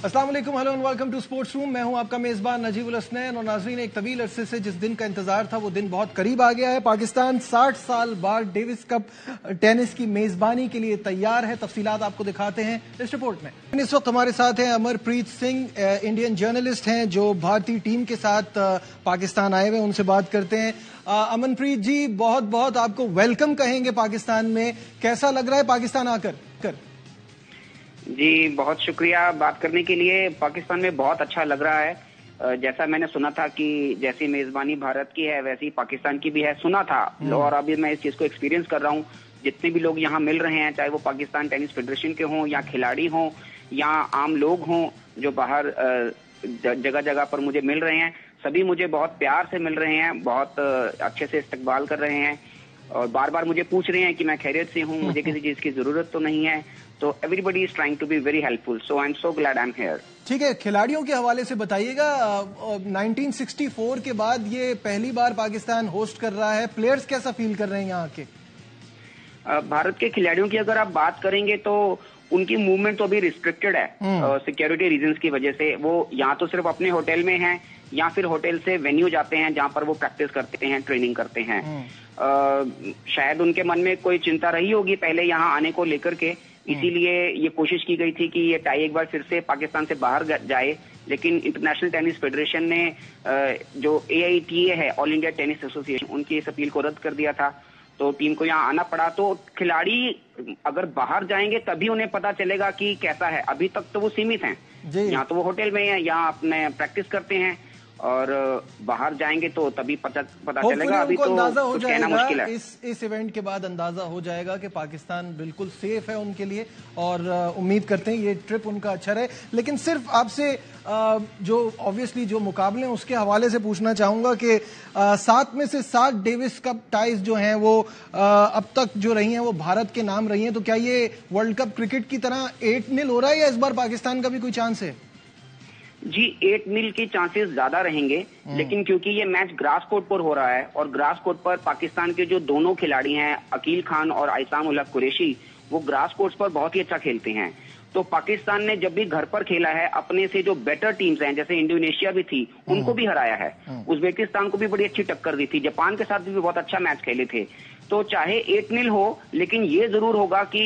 अस्सलाम वालेकुम, hello and welcome to Sports Room. मैं हूं आपका मेजबान नजीबुल हसनैन। और नाज़रीन, एक तवील अरसे से जिस दिन का इंतजार था वो दिन बहुत करीब आ गया है। पाकिस्तान 60 साल बाद डेविस कप टेनिस की मेजबानी के लिए तैयार है। तफसीलात आपको दिखाते हैं इस रिपोर्ट में। इस वक्त हमारे साथ हैं अमरप्रीत सिंह, इंडियन जर्नलिस्ट हैं जो भारतीय टीम के साथ पाकिस्तान आए हुए, उनसे बात करते हैं। अमनप्रीत जी, बहुत बहुत आपको वेलकम कहेंगे पाकिस्तान में। कैसा लग रहा है पाकिस्तान आकर? जी बहुत शुक्रिया बात करने के लिए। पाकिस्तान में बहुत अच्छा लग रहा है। जैसा मैंने सुना था कि जैसी मेजबानी भारत की है वैसी पाकिस्तान की भी है, सुना था, और अभी मैं इस चीज को एक्सपीरियंस कर रहा हूँ। जितने भी लोग यहाँ मिल रहे हैं, चाहे वो पाकिस्तान टेनिस फेडरेशन के हों या खिलाड़ी हों या आम लोग हों जो बाहर जगह जगह पर मुझे मिल रहे हैं, सभी मुझे बहुत प्यार से मिल रहे हैं, बहुत अच्छे से इस्तकबाल कर रहे हैं और बार बार मुझे पूछ रहे हैं कि मैं खैरियत से हूँ, मुझे किसी चीज की जरूरत तो नहीं है। तो everybody is trying to be very helpful, so I am so glad I am here. ठीक है, खिलाड़ियों के हवाले से बताइएगा। 1964 के बाद ये पहली बार पाकिस्तान होस्ट कर रहा है। प्लेयर्स कैसा फील कर रहे हैं यहाँ के? भारत के खिलाड़ियों की अगर आप बात करेंगे तो उनकी मूवमेंट तो अभी रिस्ट्रिक्टेड है सिक्योरिटी रीजंस की वजह से। वो यहाँ तो सिर्फ अपने होटल में हैं या फिर होटल से वेन्यू जाते हैं जहाँ पर वो प्रैक्टिस करते हैं, ट्रेनिंग करते हैं। शायद उनके मन में कोई चिंता रही होगी पहले यहाँ आने को लेकर के, इसीलिए ये कोशिश की गई थी कि ये टाई एक बार फिर से पाकिस्तान से बाहर जाए। लेकिन इंटरनेशनल टेनिस फेडरेशन ने जो AITA है, ऑल इंडिया टेनिस एसोसिएशन, उनकी इस अपील को रद्द कर दिया था, तो टीम को यहाँ आना पड़ा। तो खिलाड़ी अगर बाहर जाएंगे तभी उन्हें पता चलेगा कि कैसा है। अभी तक तो वो सीमित हैं, यहाँ तो वो होटल में हैं, यहाँ अपने प्रैक्टिस करते हैं, और बाहर जाएंगे तो तभी पता चलेगा। अभी तो कुछ कहना मुश्किल है। इस इवेंट के बाद अंदाजा हो जाएगा कि पाकिस्तान बिल्कुल सेफ है उनके लिए, और उम्मीद करते हैं ये ट्रिप उनका अच्छा रहे। लेकिन सिर्फ आपसे जो ऑब्वियसली जो मुकाबले हैं उसके हवाले से पूछना चाहूंगा कि 7 में से 7 डेविस कप टाइज जो हैं वो अब तक जो रही हैं वो भारत के नाम रही हैं। तो क्या ये वर्ल्ड कप क्रिकेट की तरह 8-0 हो रहा है या इस बार पाकिस्तान का भी कोई चांस है? जी 8-0 के चांसेस ज्यादा रहेंगे, लेकिन क्योंकि ये मैच ग्रास कोर्ट पर हो रहा है और ग्रास कोर्ट पर पाकिस्तान के जो दोनों खिलाड़ी हैं अकील खान और आइसाम उल हक कुरैशी, वो ग्रास कोर्ट पर बहुत ही अच्छा खेलते हैं। तो पाकिस्तान ने जब भी घर पर खेला है अपने से जो बेटर टीम्स हैं, जैसे इंडोनेशिया भी थी, उनको भी हराया है, उज्बेकिस्तान को भी बड़ी अच्छी टक्कर दी थी, जापान के साथ भी बहुत अच्छा मैच खेले थे। तो चाहे 8-0 हो, लेकिन ये जरूर होगा कि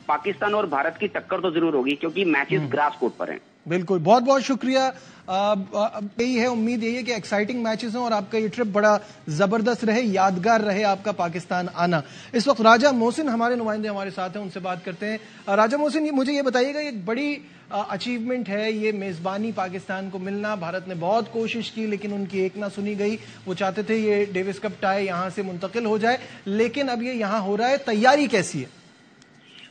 पाकिस्तान और भारत की टक्कर तो जरूर होगी, क्योंकि मैचेस ग्रास कोर्ट पर हैं। बिल्कुल, बहुत बहुत शुक्रिया। यही है, उम्मीद यही है कि एक्साइटिंग मैचेस हों और आपका ये ट्रिप बड़ा जबरदस्त रहे, यादगार रहे आपका पाकिस्तान आना। इस वक्त राजा मोहसिन हमारे नुमाइंदे हमारे साथ हैं, उनसे बात करते हैं। राजा मोहसिन, मुझे ये बताइएगा, ये बड़ी अचीवमेंट है ये मेजबानी पाकिस्तान को मिलना। भारत ने बहुत कोशिश की लेकिन उनकी एक ना सुनी गई। वो चाहते थे ये डेविस कप टाई यहाँ से मुंतकिल हो जाए, लेकिन अब ये यहाँ हो रहा है। तैयारी कैसी है?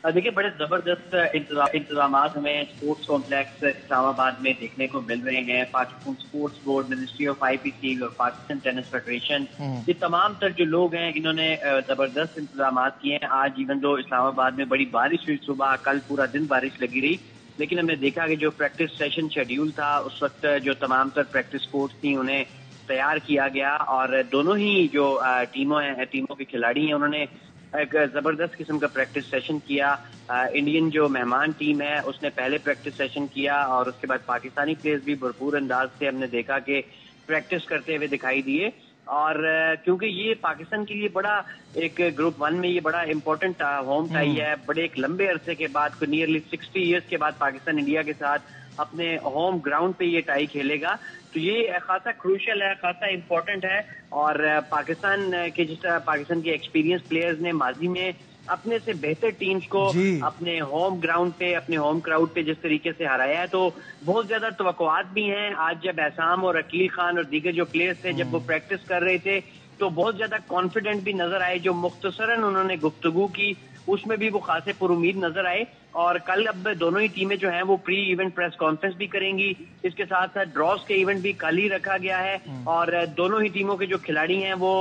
देखिए, बड़े जबरदस्त इंतजाम हमें स्पोर्ट्स कॉम्प्लेक्स इस्लामाबाद में देखने को मिल रहे हैं। Pakistan sports board, ministry of IPC और पाकिस्तान टेनिस फेडरेशन, ये तमाम तर जो लोग हैं इन्होंने जबरदस्त इंतजाम किए हैं। आज इवन दो इस्लामाबाद में बड़ी बारिश हुई सुबह, कल पूरा दिन बारिश लगी रही, लेकिन हमने देखा कि जो प्रैक्टिस सेशन शेड्यूल था उस वक्त जो तमाम तर प्रैक्टिस कोर्ट्स थी उन्हें तैयार किया गया, और दोनों ही जो टीमों के खिलाड़ी हैं उन्होंने एक जबरदस्त किस्म का प्रैक्टिस सेशन किया। इंडियन जो मेहमान टीम है उसने पहले प्रैक्टिस सेशन किया और उसके बाद पाकिस्तानी प्लेयर्स भी भरपूर अंदाज से हमने देखा कि प्रैक्टिस करते हुए दिखाई दिए। और क्योंकि ये पाकिस्तान के लिए बड़ा एक ग्रुप 1 में ये बड़ा इम्पोर्टेंट होम टाई है, बड़े एक लंबे अरसे के बाद, को नियरली 60 ईयर्स के बाद पाकिस्तान इंडिया के साथ अपने होम ग्राउंड पे ये टाई खेलेगा, तो ये खासा क्रूशियल है, खासा इम्पोर्टेंट है। और पाकिस्तान के जिस तरह पाकिस्तान के एक्सपीरियंस प्लेयर्स ने माजी में अपने से बेहतर टीम्स को अपने होम ग्राउंड पे, अपने होम क्राउड पे जिस तरीके से हराया है, तो बहुत ज्यादा तवक्कुआत भी हैं। आज जब एहसाम और अकील खान और दीगर जो प्लेयर्स थे जब वो प्रैक्टिस कर रहे थे तो बहुत ज्यादा कॉन्फिडेंट भी नजर आए। जो मुख्तसरन उन्होंने गुफ्तगू की उसमें भी वो खासे पुरुमीद नजर आए। और कल अब दोनों ही टीमें जो हैं वो प्री इवेंट प्रेस कॉन्फ्रेंस भी करेंगी। इसके साथ साथ ड्रॉज के इवेंट भी कल ही रखा गया है, और दोनों ही टीमों के जो खिलाड़ी हैं वो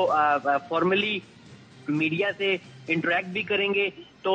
फॉर्मली मीडिया से इंटरेक्ट भी करेंगे। तो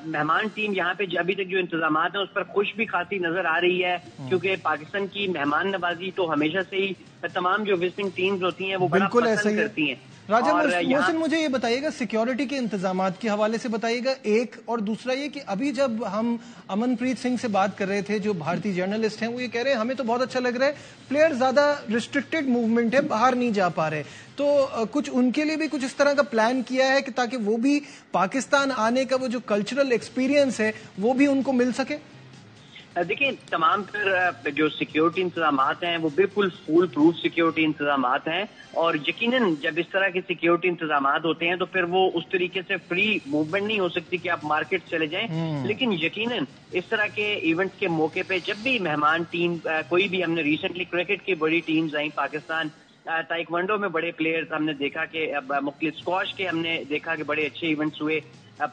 मेहमान टीम यहाँ पे अभी तक जो इंतजाम हैं उस पर खुश भी खासी नजर आ रही है, क्योंकि पाकिस्तान की मेहमान नवाजी तो हमेशा से ही तमाम जो विजिटिंग टीम्स होती हैं वो बड़ा पसंद करती हैं। राजा मोहसिन, मुझे ये बताइएगा सिक्योरिटी के इंतजामात के हवाले से बताइएगा एक, और दूसरा ये कि अभी जब हम अमनप्रीत सिंह से बात कर रहे थे जो भारतीय जर्नलिस्ट हैं, वो ये कह रहे हैं हमें तो बहुत अच्छा लग रहा है, प्लेयर ज्यादा रिस्ट्रिक्टेड मूवमेंट है, बाहर नहीं जा पा रहे, तो कुछ उनके लिए भी कुछ इस तरह का प्लान किया है कि ताकि वो भी पाकिस्तान आने का वो जो कल्चरल एक्सपीरियंस है वो भी उनको मिल सके? देखिए, तमाम फिर जो सिक्योरिटी इंतजाम हैं वो बिल्कुल फुल प्रूफ सिक्योरिटी इंतजाम हैं, और यकीनन जब इस तरह के सिक्योरिटी इंतजाम होते हैं तो फिर वो उस तरीके से फ्री मूवमेंट नहीं हो सकती कि आप मार्केट चले जाएं। लेकिन यकीनन इस तरह के इवेंट्स के मौके पे जब भी मेहमान टीम कोई भी, हमने रिसेंटली क्रिकेट की बड़ी टीम्स आई पाकिस्तान, ताइक्वांडो में बड़े प्लेयर्स हमने देखा कि मुख्तलिफ स्क्वाश के हमने देखा कि बड़े अच्छे इवेंट्स हुए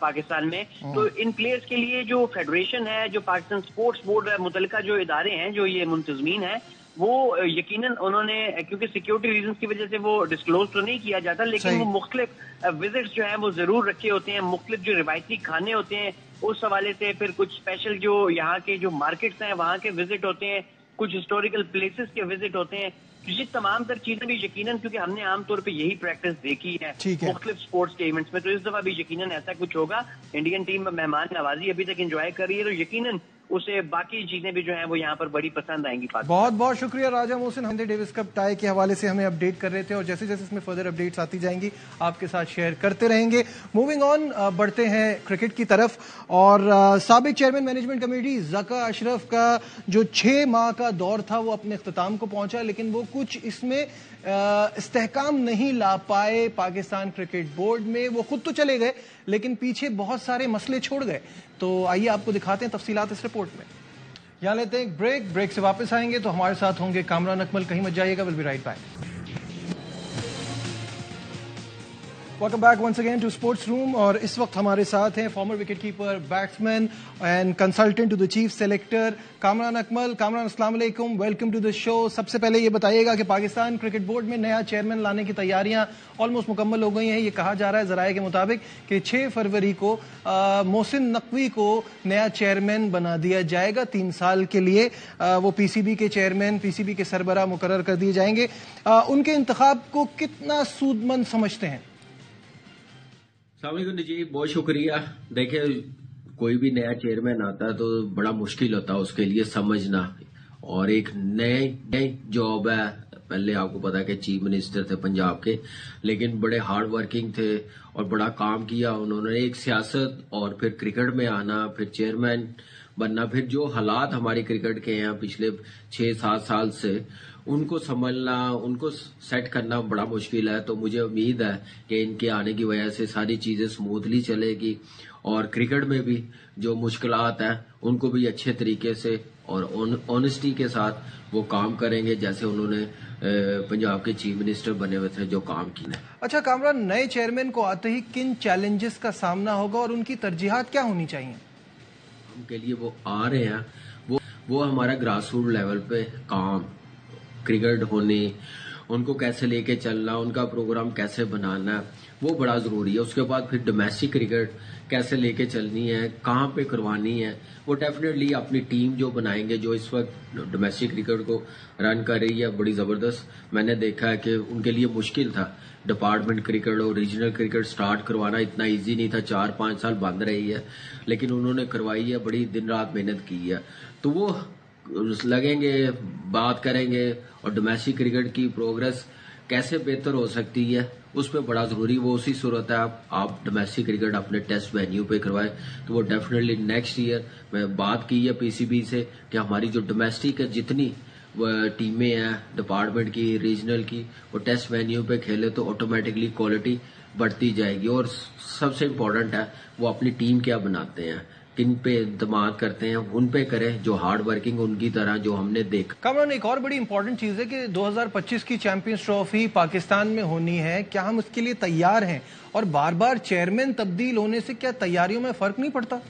पाकिस्तान में। तो इन प्लेयर्स के लिए जो फेडरेशन है, जो पाकिस्तान स्पोर्ट्स बोर्ड मुतल्लिका जो इदारे हैं, जो ये मुंतजमीन है, वो यकीनन उन्होंने, क्योंकि सिक्योरिटी रीजंस की वजह से वो डिस्क्लोज तो नहीं किया जाता, लेकिन वो मुख्तलिफ विजिट्स जो हैं वो जरूर रखे होते हैं, मुख्तलिफ जो रिवायती खाने होते हैं उस हवाले से, फिर कुछ स्पेशल जो यहाँ के जो मार्केट्स हैं वहाँ के विजिट होते हैं, कुछ हिस्टोरिकल प्लेसेस के विजिट होते हैं। ये तमाम तर चीजें भी यकीनन, क्योंकि हमने आमतौर पे यही प्रैक्टिस देखी है मुख्तलिफ स्पोर्ट्स के इवेंट्स में, तो इस दफा भी यकीनन ऐसा कुछ होगा। इंडियन टीम में मेहमान नवाजी अभी तक एंजॉय कर रही है, तो यकीनन उसे बाकी चीजें भी जो हैं वो यहाँ पर बड़ी पसंद आएंगी। बहुत बहुत शुक्रिया Raja Mohsin, Hindi Davis cup tie के हवाले से हमें अपडेट कर रहे थे, और जैसे जैसे इसमें फर्दर अपडेट्स आती जाएंगी आपके साथ शेयर करते रहेंगे। मूविंग ऑन, बढ़ते हैं क्रिकेट की तरफ, और साबिक chairman management committee Zaka Ashraf का जो 6 माह का दौर था वो अपने इख्तिताम को पहुंचा, लेकिन वो कुछ इसमें इस्तेहकाम नहीं ला पाए पाकिस्तान क्रिकेट बोर्ड में। वो खुद तो चले गए लेकिन पीछे बहुत सारे मसले छोड़ गए। तो आइए आपको दिखाते हैं तफसीलात इस रिपोर्ट में। यहाँ लेते हैं एक ब्रेक से वापस आएंगे तो हमारे साथ होंगे कामरान अकमल, कहीं मत जाइएगा, will be right back. Welcome back once again to Sports Room, और इस वक्त हमारे साथ हैं former wicket keeper, batsman and consultant to the chief selector Kamran Akmal. Kamran, अस्सलाम वालेकुम, वेलकम टू द शो। सबसे पहले ये बताइएगा कि पाकिस्तान क्रिकेट बोर्ड में नया चेयरमैन लाने की तैयारियां ऑलमोस्ट मुकम्मल हो गई हैं। ये कहा जा रहा है ज़राए के मुताबिक कि 6 फरवरी को मोहसिन नकवी को नया चेयरमैन बना दिया जाएगा 3 साल के लिए। वो पीसीबी के चेयरमैन, पीसीबी के सरबराह मुकर्रर कर दिए जाएंगे। उनके इंतखाब को कितना सूदमंद समझते हैं? नजीब, बहुत शुक्रिया। देखिए, कोई भी नया चेयरमैन आता है तो बड़ा मुश्किल होता है उसके लिए समझना, और एक नई जॉब है। पहले आपको पता है कि चीफ मिनिस्टर थे पंजाब के, लेकिन बड़े हार्ड वर्किंग थे और बड़ा काम किया उन्होंने। एक सियासत और फिर क्रिकेट में आना, फिर चेयरमैन बनना, फिर जो हालात हमारी क्रिकेट के हैं पिछले 6-7 साल से, उनको संभलना, उनको सेट करना बड़ा मुश्किल है। तो मुझे उम्मीद है कि इनके आने की वजह से सारी चीजें स्मूथली चलेगी, और क्रिकेट में भी जो मुश्किलात हैं उनको भी अच्छे तरीके से और ऑनेस्टी के साथ वो काम करेंगे, जैसे उन्होंने पंजाब के चीफ मिनिस्टर बने हुए थे जो काम किया। अच्छा कामरान, नए चेयरमैन को आते ही किन चैलेंजेस का सामना होगा और उनकी तरजीहात क्या होनी चाहिए? उनके लिए वो आ रहे हैं, वो हमारा ग्रास रूट लेवल पे काम, क्रिकेट होने, उनको कैसे लेके चलना, उनका प्रोग्राम कैसे बनाना, वो बड़ा जरूरी है। उसके बाद फिर डोमेस्टिक क्रिकेट कैसे लेके चलनी है, कहाँ पे करवानी है, वो डेफिनेटली अपनी टीम जो बनाएंगे, जो इस वक्त डोमेस्टिक क्रिकेट को रन कर रही है, बड़ी जबरदस्त। मैंने देखा है कि उनके लिए मुश्किल था डिपार्टमेंट क्रिकेट और रीजनल क्रिकेट स्टार्ट करवाना, इतना इजी नहीं था। 4-5 साल बंद रही है, लेकिन उन्होंने करवाई है, बड़ी दिन रात मेहनत की है। तो वो लगेंगे, बात करेंगे, और डोमेस्टिक क्रिकेट की प्रोग्रेस कैसे बेहतर हो सकती है उस पर बड़ा जरूरी। वो उसी सूरत है आप डोमेस्टिक क्रिकेट अपने टेस्ट वेन्यू पे करवाए, तो वो डेफिनेटली नेक्स्ट ईयर मैं बात की है पीसीबी से कि हमारी जो डोमेस्टिक है जितनी टीमें हैं डिपार्टमेंट की, रीजनल की, वो टेस्ट वेन्यू पे खेले तो ऑटोमेटिकली क्वालिटी बढ़ती जाएगी। और सबसे इम्पोर्टेंट है वो अपनी टीम क्या बनाते हैं, किन पे इत्मीनान करते हैं, उन पे करें जो हार्ड वर्किंग उनकी तरह जो हमने देखा। कामरान, एक और बड़ी इंपॉर्टेंट चीज है कि 2025 की चैंपियंस ट्रॉफी पाकिस्तान में होनी है, क्या हम उसके लिए तैयार हैं? और बार बार चेयरमैन तब्दील होने से क्या तैयारियों में फर्क नहीं पड़ता?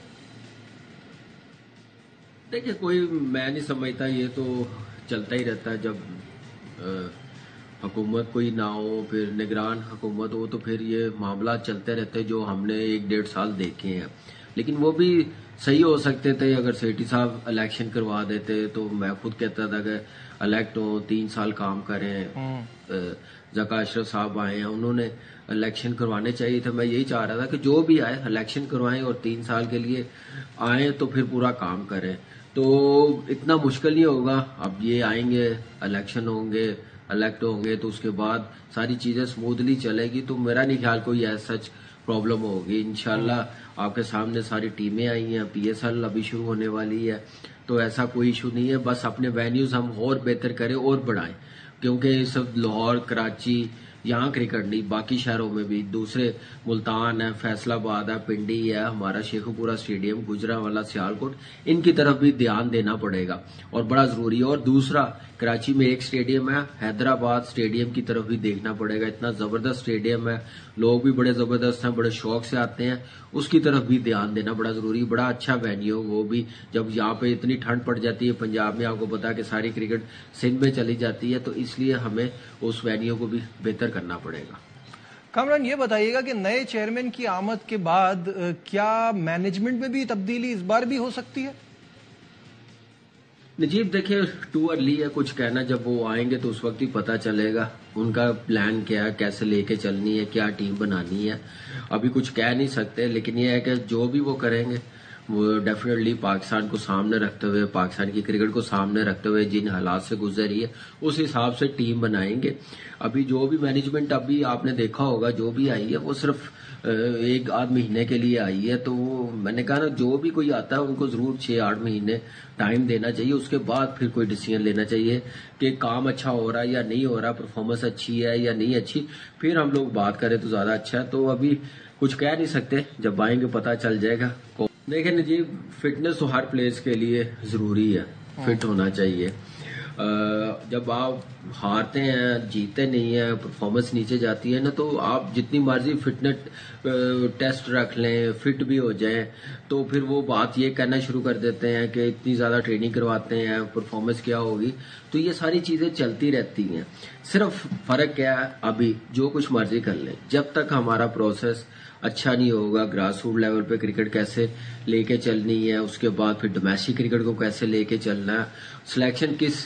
देखिए, कोई मैं नहीं समझता, ये तो चलता ही रहता है। जब हुकूमत कोई ना हो, फिर निगरान हुकूमत हो, तो फिर ये मामला चलते रहते जो हमने 1-1.5 साल देखे हैं। लेकिन वो भी सही हो सकते थे अगर सेठी साहब इलेक्शन करवा देते। तो मैं खुद कहता था कि इलेक्ट हो, 3 साल काम करें, ज़का अशरफ साहब आए हैं, उन्होंने इलेक्शन करवाने चाहिए थे। मैं यही चाह रहा था कि जो भी आए इलेक्शन करवाएं और 3 साल के लिए आए तो फिर पूरा काम करें, तो इतना मुश्किल नहीं होगा। अब ये आएंगे, इलेक्शन होंगे, इलेक्ट होंगे, तो उसके बाद सारी चीजें स्मूथली चलेगी, तो मेरा नहीं ख्याल कोई ऐसा सच प्रॉब्लम होगी। इंशाल्लाह आपके सामने सारी टीमें आई हैं, PSL अभी शुरू होने वाली है, तो ऐसा कोई इशू नहीं है। बस अपने वेन्यूज हम और बेहतर करें और बढ़ाएं, क्योंकि सब लाहौर, कराची, यहाँ क्रिकेट नहीं, बाकी शहरों में भी, दूसरे मुल्तान है, फैसलाबाद है, पिंडी है, हमारा शेखुपुरा स्टेडियम, गुजरांवाला, सियालकोट, इनकी तरफ भी ध्यान देना पड़ेगा और बड़ा जरूरी है। और दूसरा, कराची में एक स्टेडियम है, हैदराबाद स्टेडियम की तरफ भी देखना पड़ेगा। इतना जबरदस्त स्टेडियम है, लोग भी बड़े जबरदस्त हैं, बड़े शौक से आते हैं, उसकी तरफ भी ध्यान देना बड़ा जरूरी। बड़ा अच्छा वेन्यू, वो भी जब यहाँ पे इतनी ठंड पड़ जाती है पंजाब में, आपको पता है कि सारी क्रिकेट सिंध में चली जाती है, तो इसलिए हमें उस वेन्यू को भी बेहतर करना पड़ेगा। कामरान, ये बताइएगा कि नए चेयरमैन की आमद के बाद क्या मैनेजमेंट में भी तब्दीली इस बार भी हो सकती है? नजीब, देखिए, टू अर्ली है कुछ कहना। जब वो आएंगे तो उस वक्त ही पता चलेगा उनका प्लान क्या है, कैसे लेके चलनी है, क्या टीम बनानी है। अभी कुछ कह नहीं सकते, लेकिन ये है कि जो भी वो करेंगे वो डेफिनेटली पाकिस्तान को सामने रखते हुए, पाकिस्तान की क्रिकेट को सामने रखते हुए, जिन हालात से गुजर रही है उस हिसाब से टीम बनाएंगे। अभी जो भी मैनेजमेंट अभी आपने देखा होगा जो भी आई है, वो सिर्फ 1-8 महीने के लिए आई है, तो वो मैंने कहा ना, जो भी कोई आता है उनको जरूर 6-8 महीने टाइम देना चाहिए, उसके बाद फिर कोई डिसीजन लेना चाहिए कि काम अच्छा हो रहा है या नहीं हो रहा, परफॉर्मेंस अच्छी है या नहीं अच्छी, फिर हम लोग बात करें तो ज्यादा अच्छा है। तो अभी कुछ कह नहीं सकते, जब आएंगे पता चल जाएगा। देखिए नजीब, फिटनेस तो हर प्लेयर्स के लिए जरूरी है, फिट होना चाहिए। जब आप हारते हैं, जीते नहीं है, परफॉर्मेंस नीचे जाती है ना, तो आप जितनी मर्जी फिटनेस टेस्ट रख लें, फिट भी हो जाएं, तो फिर वो बात ये कहना शुरू कर देते हैं कि इतनी ज्यादा ट्रेनिंग करवाते हैं, परफॉर्मेंस क्या होगी। तो ये सारी चीजें चलती रहती हैं। सिर्फ फर्क क्या है, अभी जो कुछ मर्जी कर लें, जब तक हमारा प्रोसेस अच्छा नहीं होगा, ग्रास रूट लेवल पे क्रिकेट कैसे लेके चलनी है, उसके बाद फिर डोमेस्टिक क्रिकेट को कैसे लेके चलना है, सिलेक्शन किस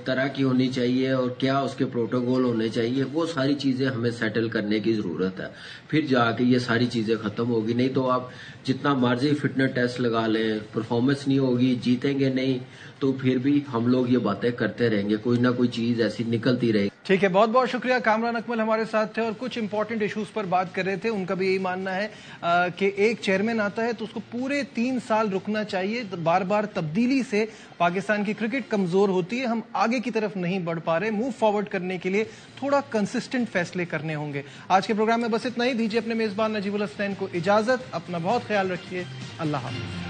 तरह की होनी चाहिए और क्या उसके प्रोटोकॉल होने चाहिए, वो सारी चीजें हमें सेटल करने की जरूरत है। फिर जाके ये सारी चीजें खत्म होगी। नहीं तो आप जितना मर्जी फिटनेस टेस्ट लगा लें, परफॉर्मेंस नहीं होगी, जीतेंगे नहीं, तो फिर भी हम लोग ये बातें करते रहेंगे, कोई ना कोई चीज ऐसी निकलती रहेगी। ठीक है, बहुत बहुत शुक्रिया। कामरान अकमल हमारे साथ थे और कुछ इंपॉर्टेंट इश्यूज पर बात कर रहे थे। उनका भी यही मानना है कि एक चेयरमैन आता है तो उसको पूरे 3 साल रुकना चाहिए। बार बार तब्दीली से पाकिस्तान की क्रिकेट कमजोर होती है, हम आगे की तरफ नहीं बढ़ पा रहे। मूव फॉरवर्ड करने के लिए थोड़ा कंसिस्टेंट फैसले करने होंगे। आज के प्रोग्राम में बस इतना ही। दीजिए अपने मेजबान नजीबुल हसनैन को इजाजत। अपना बहुत ख्याल रखिए। अल्लाह हाफिज।